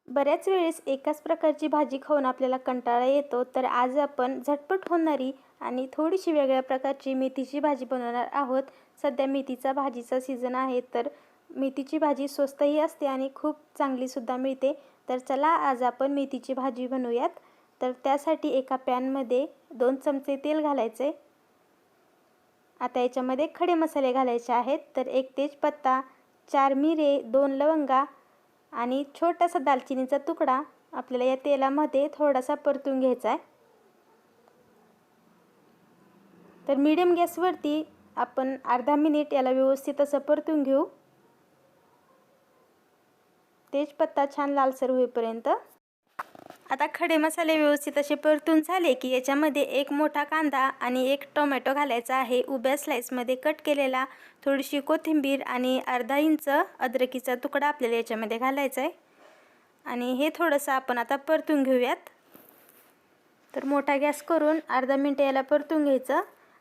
बऱ्याच वेळेस एकाच प्रकारची भाजी खाऊन आपल्याला कंटाळा येतो, तर आज आपण झटपट होणारी आणि थोडीशी वेगळ्या प्रकारची मेथीची भाजी बनवणार आहोत. सध्या मेथीचा भाजीचा सीझन आहे, तर मेथीची भाजी स्वस्तही असते आणि खूप चांगलीसुद्धा मिळते. तर चला आज आपण मेथीची भाजी बनवूयात. तर त्यासाठी एका पॅनमध्ये 2 चमचे तेल घालायचे. आता याच्यामध्ये खडे मसाले घालायचे आहेत. तर 1 तेजपत्ता, 4 मिरे, 2 लवंगा आणि छोटासा दालचिनीचा तुकडा आपल्याला या तेलामध्ये थोडासा परतून घ्यायचा आहे. तर मीडियम गॅसवरती आपण अर्धा मिनिट याला व्यवस्थित असं परतून घेऊ, तेजपत्ता छान लालसर होईपर्यंत. आता खडे मसाले व्यवस्थित असे परतून झाले की याच्यामध्ये 1 मोठा कांदा आणि 1 टोमॅटो घालायचा आहे, उभ्या स्लाइसमध्ये कट केलेला. थोडीशी कोथिंबीर आणि अर्धा इंच अद्रकीचा तुकडा आपल्याला याच्यामध्ये घालायचा आहे आणि हे थोडंसं आपण आता परतून घेऊयात. तर मोठा गॅस करून अर्धा मिनिट याला परतून घ्यायचं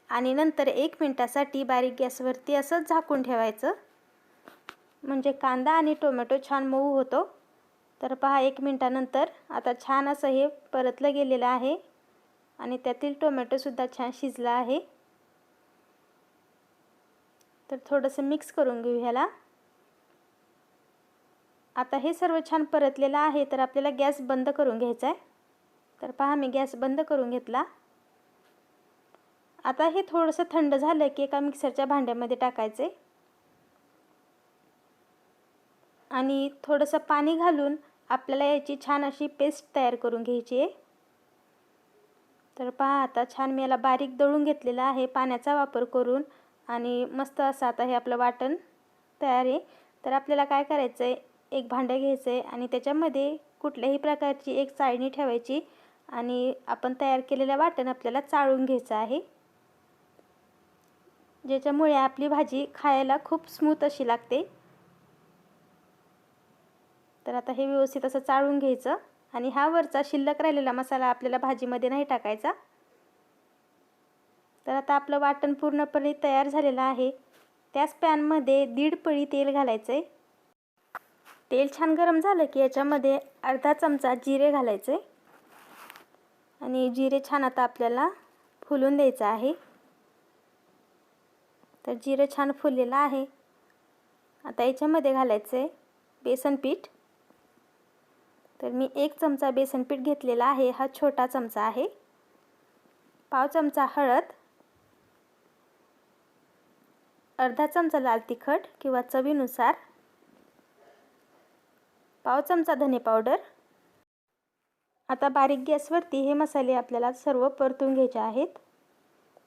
आणि नंतर 1 मिनिटासाठी बारीक गॅसवरती असं झाकून ठेवायचं, म्हणजे कांदा आणि टोमॅटो छान मऊ होतो. तर पहा 1 मिनिटानंतर आता छान असं हे परतलं गेलेलं आहे आणि त्यातील टोमॅटोसुद्धा छान शिजला आहे. तर थोडंसं मिक्स करून घेऊ ह्याला. आता हे सर्व छान परतलेलं आहे, तर आपल्याला गॅस बंद करून घ्यायचा आहे. तर पहा मी गॅस बंद करून घेतला. आता हे थोडंसं थंड झालं की एका मिक्सरच्या भांड्यामध्ये टाकायचे आणि थोडंसं पाणी घालून आपल्याला याची छान अशी पेस्ट तयार करून घ्यायची आहे. तर पहा आता छान मी याला बारीक दळून घेतलेलं आहे पाण्याचा वापर करून आणि मस्त असं आता हे आपलं वाटण तयार आहे. तर आपल्याला काय करायचं आहे, एक भांडं घ्यायचं आहे आणि त्याच्यामध्ये कुठल्याही प्रकारची एक चाळणी ठेवायची आणि आपण तयार केलेलं वाटण आपल्याला चाळून घ्यायचं आहे, ज्याच्यामुळे आपली भाजी खायला खूप स्मूथ अशी लागते. तर आता हे व्यवस्थित असं चाळून घ्यायचं आणि हा वरचा शिल्लक राहिलेला मसाला आपल्याला भाजीमध्ये नाही टाकायचा. तर आता आपलं वाटण पूर्णपणे तयार झालेलं आहे. त्याच पॅनमध्ये 1.5 पळी तेल घालायचं आहे. तेल छान गरम झालं की याच्यामध्ये अर्धा चमचा जिरे घालायचे आणि जिरे छान आता आपल्याला फुलून द्यायचं आहे. तर जिरे छान फुललेलं आहे. आता याच्यामध्ये घालायचं आहे बेसन पीठ. तर मी 1 चमचा बेसन पीठ घेतलेला आहे, हा छोटा चमचा आहे. पाव चमचा हळद, अर्धा चमचा लाल तिखट किंवा चवीनुसार, पाव चमचा धने पावडर. आता बारीक गॅसवरती हे मसाले आपल्याला सर्व परतून घ्यायचे आहेत,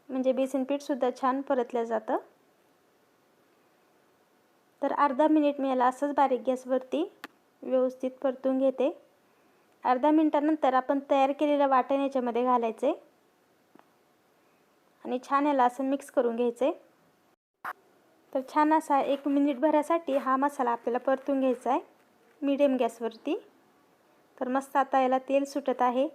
म्हणजे बेसन पीठसुद्धा छान परतलं जातं. तर अर्धा मिनिट मी याला असंच बारीक गॅसवरती व्यवस्थित परतून घेते. अर्धा मिनिटानंतर आपण तयार केलेलं वाटण याच्यामध्ये घालायचे आणि छान याला असं मिक्स करून घ्यायचे. तर छान असा 1 मिनिटभरासाठी हा मसाला आपल्याला परतून घ्यायचा आहे मीडियम गॅसवरती. तर मस्त आता याला तेल सुटत आहे.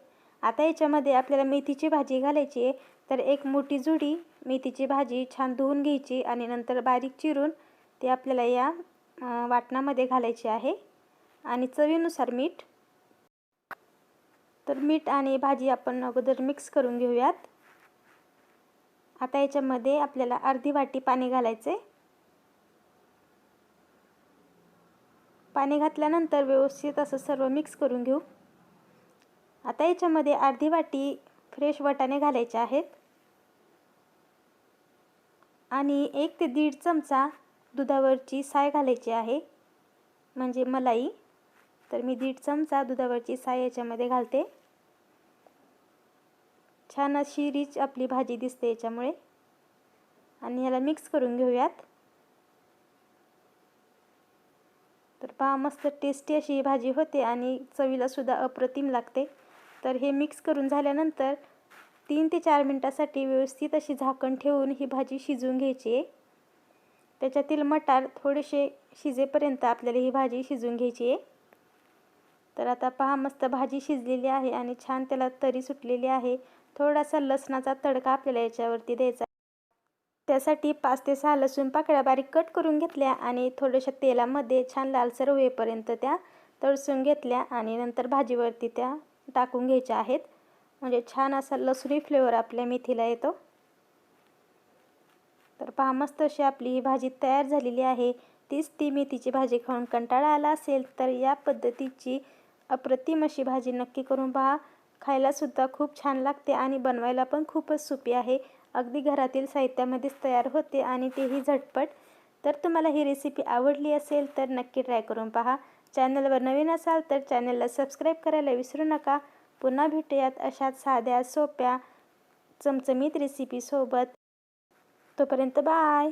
आता याच्यामध्ये आपल्याला मेथीची भाजी घालायची आहे. तर 1 मोठी जुडी मेथीची भाजी छान धुवून घ्यायची आणि नंतर बारीक चिरून ते आपल्याला या वाटणामध्ये घालायची आहे आणि चवीनुसार मीठ. तर मीठ आणि भाजी आपण अगोदर मिक्स करून घेऊयात. आता याच्यामध्ये आपल्याला अर्धी वाटी पाणी घालायचे. पाणी घातल्यानंतर व्यवस्थित असं सर्व मिक्स करून घेऊ. आता याच्यामध्ये अर्धी वाटी फ्रेश वाटाणे घालायचे आहेत आणि 1 ते 1.5 चमचा दुधावरची साय घालायची आहे, म्हणजे मलाई. तर मी 1.5 चमचा दुधावरची साय याच्यामध्ये घालते. छान अशी रिच आपली भाजी दिसते याच्यामुळे आणि याला मिक्स करून घेऊयात. तर पहा मस्त टेस्टी अशी ही भाजी होते आणि चवीला सुद्धा अप्रतिम लागते. तर हे मिक्स करून झाल्यानंतर 3 ते 4 मिनिटासाठी व्यवस्थित अशी झाकण ठेवून ही भाजी शिजवून घ्यायची आहे. त्याच्यातील मटार थोडेसे शिजेपर्यंत आपल्याला ही भाजी शिजवून घ्यायची आहे. तर आता पहा मस्त भाजी शिजलेली आहे आणि छान त्याला तरी सुटलेली आहे. थोडासा लसणाचा तडका आपल्याला याच्यावरती द्यायचा. त्यासाठी 5 ते 6 लसूण पाकळ्या बारीक कट करून घेतल्या आणि थोड्याशा तेलामध्ये छान लालसर होईपर्यंत त्या तळसून घेतल्या आणि नंतर भाजीवरती त्या टाकून घ्यायच्या आहेत. म्हणजे छान असा लसुणी फ्लेवर आपल्या मेथीला येतो. तर पहा, मस्त अशी आपली ही भाजी तयार झालेली आहे. तीच ती मेथीची भाजी खाऊन कंटाळा आला असेल तर या पद्धतीची अप्रतिम अशी भाजी नक्की करून पहा. खायलासुद्धा खूप छान लागते आणि बनवायला पण खूपच सोपी आहे. अगदी घरातील साहित्यामध्येच तयार होते आणि तेही झटपट. तर तुम्हाला ही रेसिपी आवडली असेल तर नक्की ट्राय करून पहा. चॅनलवर नवीन असाल तर चॅनलला सबस्क्राईब करायला विसरू नका. पुन्हा भेटूयात अशाच साध्या सोप्या चमचमीत रेसिपीसोबत. तोपर्यंत बाय.